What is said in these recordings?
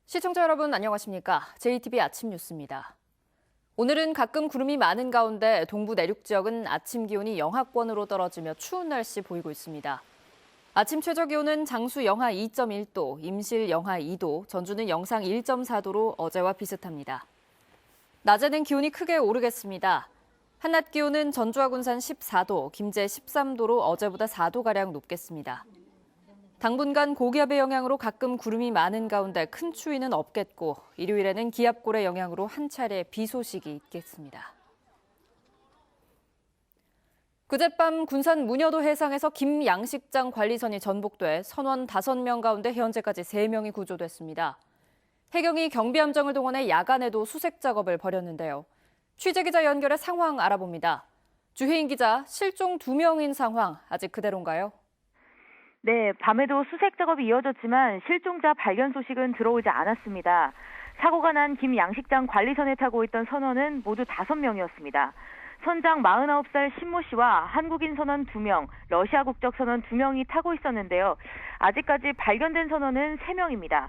시청자 여러분 안녕하십니까? JTBC 아침 뉴스입니다. 오늘은 가끔 구름이 많은 가운데 동부 내륙 지역은 아침 기온이 영하권으로 떨어지며 추운 날씨 보이고 있습니다. 아침 최저 기온은 장수 영하 2.1도, 임실 영하 2도, 전주는 영상 1.4도로 어제와 비슷합니다. 낮에는 기온이 크게 오르겠습니다. 한낮 기온은 전주와 군산 14도, 김제 13도로 어제보다 4도가량 높겠습니다. 당분간 고기압의 영향으로 가끔 구름이 많은 가운데 큰 추위는 없겠고 일요일에는 기압골의 영향으로 한 차례 비 소식이 있겠습니다. 그젯밤 군산 문여도 해상에서 김양식장 관리선이 전복돼 선원 5명 가운데 현재까지 3명이 구조됐습니다. 해경이 경비함정을 동원해 야간에도 수색 작업을 벌였는데요. 취재기자 연결해 상황 알아봅니다. 주혜인 기자, 실종 2명인 상황 아직 그대로인가요? 네, 밤에도 수색 작업이 이어졌지만 실종자 발견 소식은 들어오지 않았습니다. 사고가 난 김양식장 관리선에 타고 있던 선원은 모두 5명이었습니다. 선장 49살 신모 씨와 한국인 선원 2명, 러시아 국적 선원 2명이 타고 있었는데요. 아직까지 발견된 선원은 3명입니다.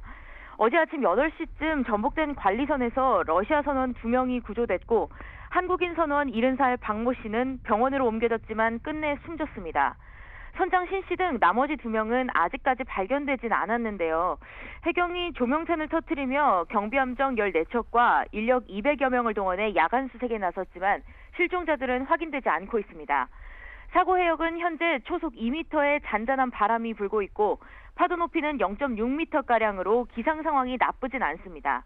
어제 아침 8시쯤 전복된 관리선에서 러시아 선원 2명이 구조됐고 한국인 선원 70살 박모 씨는 병원으로 옮겨졌지만 끝내 숨졌습니다. 선장 신 씨 등 나머지 2명은 아직까지 발견되진 않았는데요. 해경이 조명탄을 터뜨리며 경비함정 14척과 인력 200여 명을 동원해 야간 수색에 나섰지만 실종자들은 확인되지 않고 있습니다. 사고 해역은 현재 초속 2m의 잔잔한 바람이 불고 있고 파도 높이는 0.6m가량으로 기상 상황이 나쁘진 않습니다.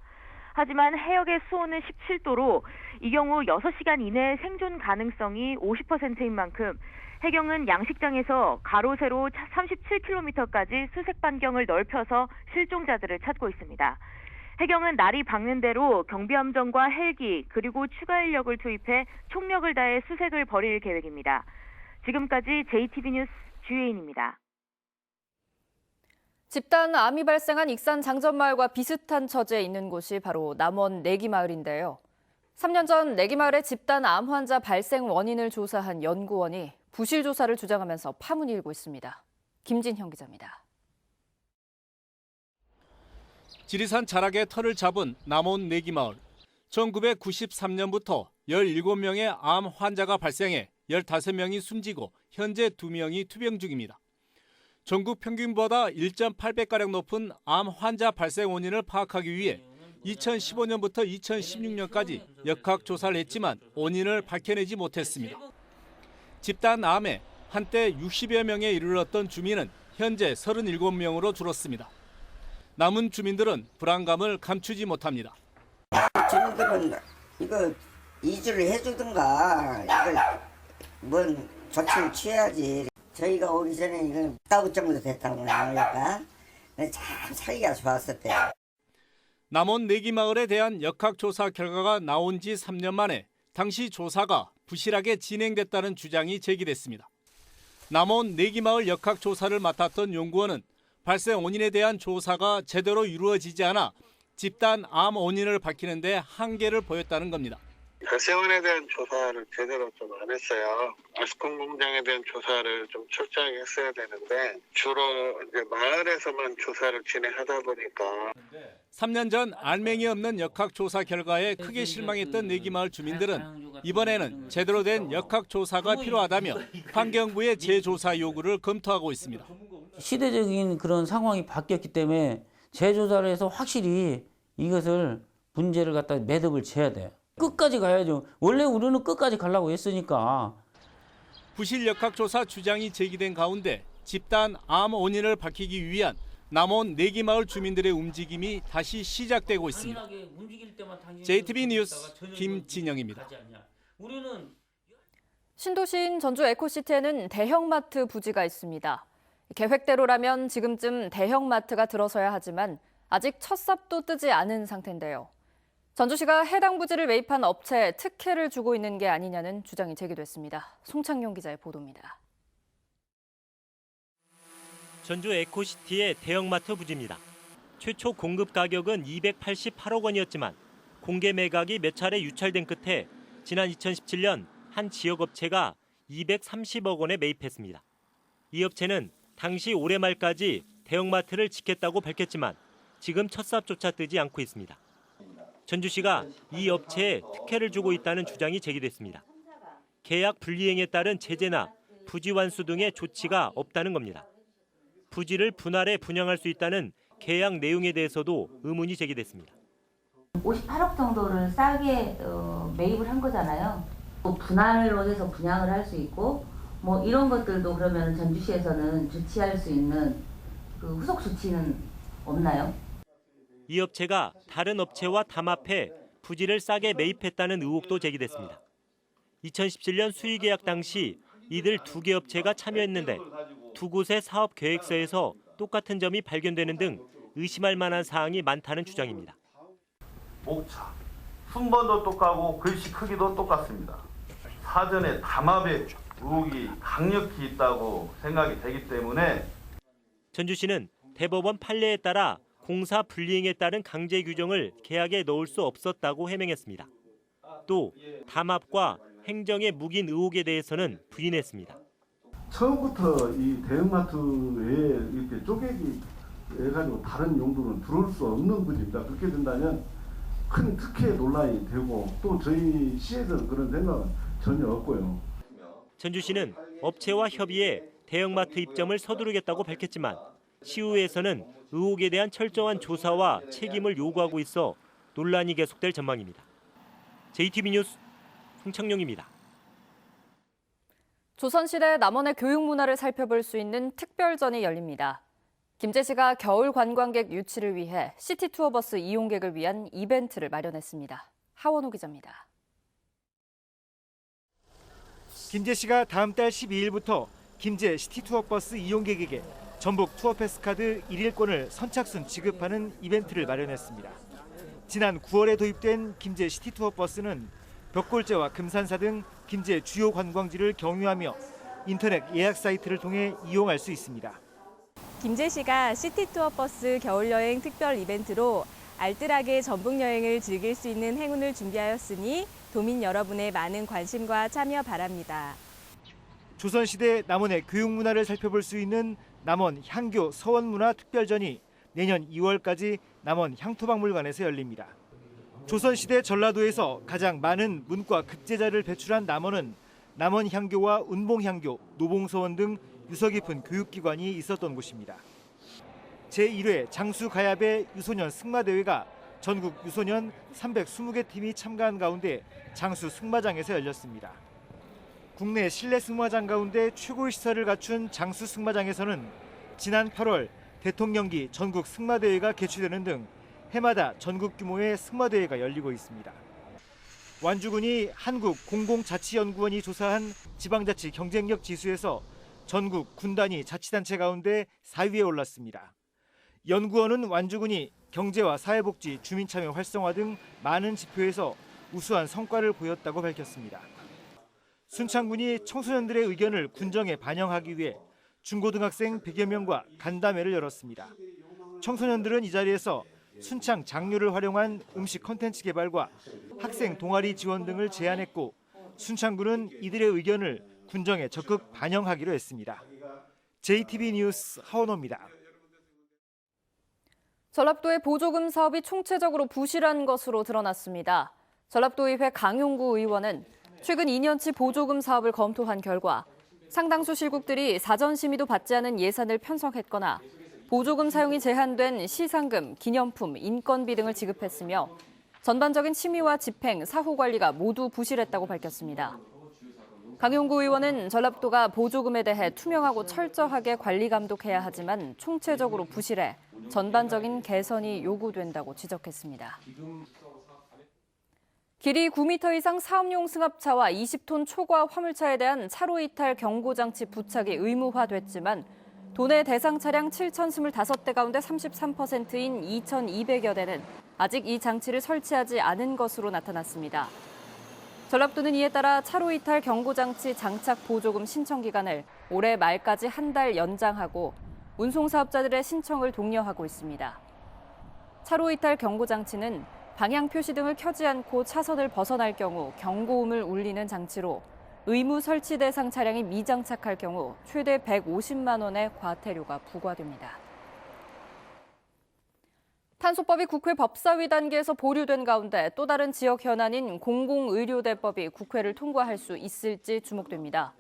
하지만 해역의 수온은 17도로 이 경우 6시간 이내 생존 가능성이 50%인 만큼 해경은 양식장에서 가로 세로 37km까지 수색 반경을 넓혀서 실종자들을 찾고 있습니다. 해경은 날이 밝는 대로 경비함정과 헬기 그리고 추가 인력을 투입해 총력을 다해 수색을 벌일 계획입니다. 지금까지 JTBC 뉴스 주혜인입니다. 집단 암이 발생한 익산 장전마을과 비슷한 처지에 있는 곳이 바로 남원 내기마을인데요. 3년 전 내기마을의 집단 암 환자 발생 원인을 조사한 연구원이 부실 조사를 주장하면서 파문이 일고 있습니다. 김진형 기자입니다. 지리산 자락에 터를 잡은 남원 내기마을. 1993년부터 17명의 암 환자가 발생해 15명이 숨지고 현재 2명이 투병 중입니다. 전국 평균보다 1.8배가량 높은 암 환자 발생 원인을 파악하기 위해 2015년부터 2016년까지 역학조사를 했지만 원인을 밝혀내지 못했습니다. 집단 암에 한때 60여 명에 이르렀던 주민은 현재 37명으로 줄었습니다. 남은 주민들은 불안감을 감추지 못합니다. 주민들은 이거 이주를 해주든가 이걸 뭔 조치를 취해야지. 저희가 오기 전에 이건 따부 정도 됐다고 하니까 참 살기가 좋았었대요. 남원 내기마을에 대한 역학조사 결과가 나온 지 3년 만에 당시 조사가 부실하게 진행됐다는 주장이 제기됐습니다. 남원 내기마을 역학조사를 맡았던 연구원은 발생 원인에 대한 조사가 제대로 이루어지지 않아 집단 암 원인을 밝히는 데 한계를 보였다는 겁니다. 발생원에 대한 조사를 제대로 좀 안 했어요. 아스콘 공장에 대한 조사를 좀 철저하게 했어야 되는데 주로 이제 마을에서만 조사를 진행하다 보니까 3년 전 알맹이 없는 역학조사 결과에 크게 실망했던 내기마을 주민들은 이번에는 제대로 된 역학조사가 필요하다며 환경부의 재조사 요구를 검토하고 있습니다. 시대적인 그런 상황이 바뀌었기 때문에 재조사를 해서 확실히 이것을 문제를 갖다 매듭을 지어야 돼요. 끝까지 가야죠. 원래 우리는 끝까지 가려고 했으니까. 부실 역학조사 주장이 제기된 가운데 집단 암 원인을 밝히기 위한 남원 내기마을 주민들의 움직임이 다시 시작되고 있습니다. JTBC 뉴스 김진영입니다. 신도시인 전주 에코시티에는 대형마트 부지가 있습니다. 계획대로라면 지금쯤 대형마트가 들어서야 하지만 아직 첫 삽도 뜨지 않은 상태인데요. 전주시가 해당 부지를 매입한 업체에 특혜를 주고 있는 게 아니냐는 주장이 제기됐습니다. 송창용 기자의 보도입니다. 전주 에코시티의 대형마트 부지입니다. 최초 공급 가격은 288억 원이었지만 공개 매각이 몇 차례 유찰된 끝에 지난 2017년 한 지역업체가 230억 원에 매입했습니다. 이 업체는 당시 올해 말까지 대형마트를 짓겠다고 밝혔지만 지금 첫 삽조차 뜨지 않고 있습니다. 전주시가 이 업체에 특혜를 주고 있다는 주장이 제기됐습니다. 계약 불이행에 따른 제재나 부지 완수 등의 조치가 없다는 겁니다. 부지를 분할해 분양할 수 있다는 계약 내용에 대해서도 의문이 제기됐습니다. 58억 정도를 싸게 매입을 한 거잖아요. 뭐 분할로 해서 분양을 할 수 있고 뭐 이런 것들도 그러면 전주시에서는 조치할 수 있는 그 후속 조치는 없나요? 이 업체가 다른 업체와 담합해 부지를 싸게 매입했다는 의혹도 제기됐습니다. 2017년 수의계약 당시 이들 2개 업체가 참여했는데 2곳의 사업 계획서에서 똑같은 점이 발견되는 등 의심할 만한 사항이 많다는 주장입니다. 목차, 순번도 똑같고 글씨 크기도 똑같습니다. 사전에 담합의 의혹이 강력히 있다고 생각이 되기 때문에 전주시는 대법원 판례에 따라 공사 불이행에 따른 강제 규정을 계약에 넣을 수 없었다고 해명했습니다. 또 담합과 행정의 묵인 의혹에 대해서는 부인했습니다. 처음부터 이 대형마트에 이렇게 쪼개기 해가지고 다른 용도는 들어올 수 없는 것입니다. 그렇게 된다면 큰 특혜 논란이 되고 또 저희 시에서는 그런 생각은 전혀 없고요. 전주시는 업체와 협의해 대형마트 입점을 서두르겠다고 밝혔지만 시의회에서는 의혹에 대한 철저한 조사와 책임을 요구하고 있어 논란이 계속될 전망입니다. JTB 뉴스 송창용입니다. 조선시대 남원의 교육 문화를 살펴볼 수 있는 특별전이 열립니다. 김제시가 겨울 관광객 유치를 위해 시티투어버스 이용객을 위한 이벤트를 마련했습니다. 하원호 기자입니다. 김제시가 다음 달 12일부터 김제 시티투어버스 이용객에게 전북 투어패스카드 1일권을 선착순 지급하는 이벤트를 마련했습니다. 지난 9월에 도입된 김제 시티투어버스는 벽골제와 금산사 등 김제 주요 관광지를 경유하며 인터넷 예약 사이트를 통해 이용할 수 있습니다. 김제시가 시티투어버스 겨울여행 특별 이벤트로 알뜰하게 전북여행을 즐길 수 있는 행운을 준비하였으니 도민 여러분의 많은 관심과 참여 바랍니다. 조선시대 남원의 교육문화를 살펴볼 수 있는 남원 향교 서원문화 특별전이 내년 2월까지 남원 향토박물관에서 열립니다. 조선시대 전라도에서 가장 많은 문과 급제자를 배출한 남원은 남원 향교와 운봉 향교, 노봉서원 등 유서 깊은 교육기관이 있었던 곳입니다. 제1회 장수가야배 유소년 승마대회가 전국 유소년 320개 팀이 참가한 가운데 장수 승마장에서 열렸습니다. 국내 실내 승마장 가운데 최고의 시설을 갖춘 장수 승마장에서는 지난 8월 대통령기 전국 승마대회가 개최되는 등 해마다 전국 규모의 승마대회가 열리고 있습니다. 완주군이 한국공공자치연구원이 조사한 지방자치 경쟁력 지수에서 전국 군단위 자치단체 가운데 4위에 올랐습니다. 연구원은 완주군이 경제와 사회복지, 주민참여 활성화 등 많은 지표에서 우수한 성과를 보였다고 밝혔습니다. 순창군이 청소년들의 의견을 군정에 반영하기 위해 중고등학생 100여 명과 간담회를 열었습니다. 청소년들은 이 자리에서 순창 장류를 활용한 음식 콘텐츠 개발과 학생 동아리 지원 등을 제안했고 순창군은 이들의 의견을 군정에 적극 반영하기로 했습니다. JTB 뉴스 하원호입니다. 전라도의 보조금 사업이 총체적으로 부실한 것으로 드러났습니다. 전라도의회 강용구 의원은 최근 2년치 보조금 사업을 검토한 결과 상당수 실국들이 사전 심의도 받지 않은 예산을 편성했거나 보조금 사용이 제한된 시상금, 기념품, 인건비 등을 지급했으며 전반적인 심의와 집행, 사후 관리가 모두 부실했다고 밝혔습니다. 강용구 의원은 전라도가 보조금에 대해 투명하고 철저하게 관리 감독해야 하지만 총체적으로 부실해 전반적인 개선이 요구된다고 지적했습니다. 길이 9m 이상 사업용 승합차와 20톤 초과 화물차에 대한 차로 이탈 경고장치 부착이 의무화됐지만 도내 대상 차량 7,025대 가운데 33%인 2,200여 대는 아직 이 장치를 설치하지 않은 것으로 나타났습니다. 전라도는 이에 따라 차로 이탈 경고장치 장착 보조금 신청 기간을 올해 말까지 한 달 연장하고 운송사업자들의 신청을 독려하고 있습니다. 차로 이탈 경고장치는 방향 표시 등을 켜지 않고 차선을 벗어날 경우 경고음을 울리는 장치로 의무 설치 대상 차량이 미장착할 경우 최대 150만 원의 과태료가 부과됩니다. 층간소법이 국회 법사위 단계에서 보류된 가운데 또 다른 지역 현안인 공공의료대법이 국회를 통과할 수 있을지 주목됩니다.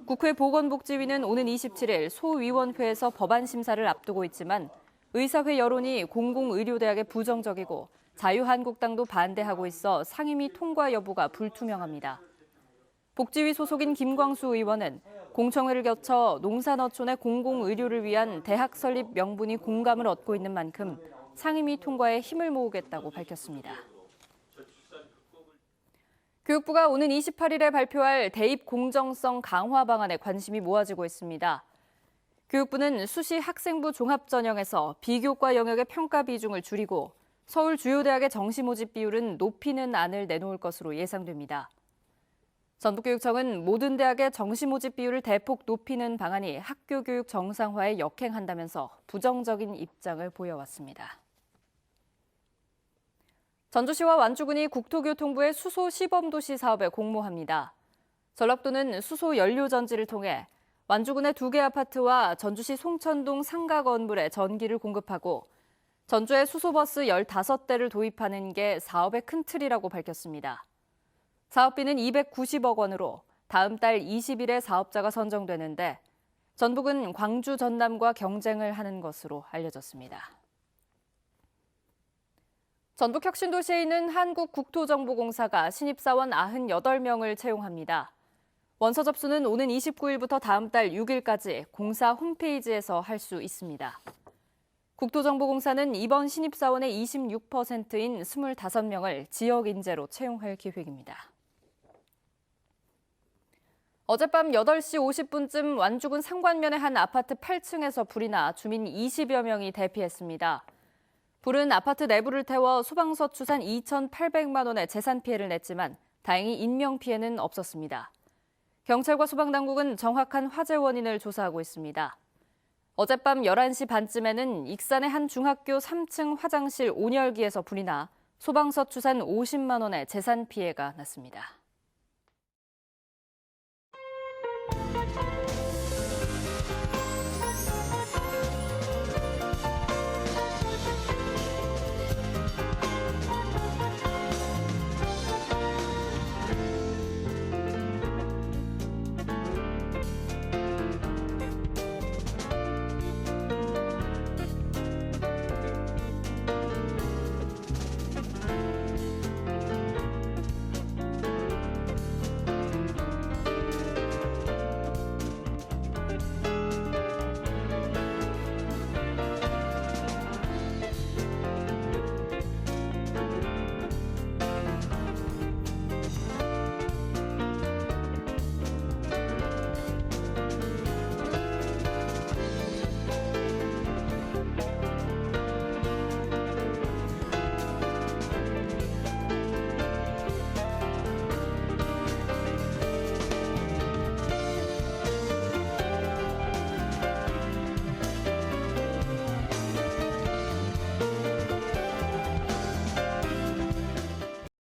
국회 보건복지위는 오는 27일 소위원회에서 법안 심사를 앞두고 있지만 의사회 여론이 공공의료대학에 부정적이고 자유한국당도 반대하고 있어 상임위 통과 여부가 불투명합니다. 복지위 소속인 김광수 의원은 공청회를 거쳐 농산어촌의 공공의료를 위한 대학 설립 명분이 공감을 얻고 있는 만큼 상임위 통과에 힘을 모으겠다고 밝혔습니다. 교육부가 오는 28일에 발표할 대입 공정성 강화 방안에 관심이 모아지고 있습니다. 교육부는 수시 학생부 종합전형에서 비교과 영역의 평가 비중을 줄이고 서울 주요 대학의 정시 모집 비율은 높이는 안을 내놓을 것으로 예상됩니다. 전북교육청은 모든 대학의 정시 모집 비율을 대폭 높이는 방안이 학교 교육 정상화에 역행한다면서 부정적인 입장을 보여왔습니다. 전주시와 완주군이 국토교통부의 수소 시범도시 사업에 공모합니다. 전라도는 수소 연료 전지를 통해 완주군의 2개 아파트와 전주시 송천동 상가 건물에 전기를 공급하고 전주에 수소버스 15대를 도입하는 게 사업의 큰 틀이라고 밝혔습니다. 사업비는 290억 원으로 다음 달 20일에 사업자가 선정되는데 전북은 광주, 전남과 경쟁을 하는 것으로 알려졌습니다. 전북 혁신도시에 있는 한국국토정보공사가 신입사원 98명을 채용합니다. 원서 접수는 오는 29일부터 다음 달 6일까지 공사 홈페이지에서 할 수 있습니다. 국토정보공사는 이번 신입사원의 26%인 25명을 지역 인재로 채용할 계획입니다. 어젯밤 8시 50분쯤 완주군 상관면의 한 아파트 8층에서 불이 나 주민 20여 명이 대피했습니다. 불은 아파트 내부를 태워 소방서 추산 2,800만 원의 재산 피해를 냈지만 다행히 인명 피해는 없었습니다. 경찰과 소방당국은 정확한 화재 원인을 조사하고 있습니다. 어젯밤 11시 반쯤에는 익산의 한 중학교 3층 화장실 온열기에서 불이 나 소방서 추산 50만 원의 재산 피해가 났습니다.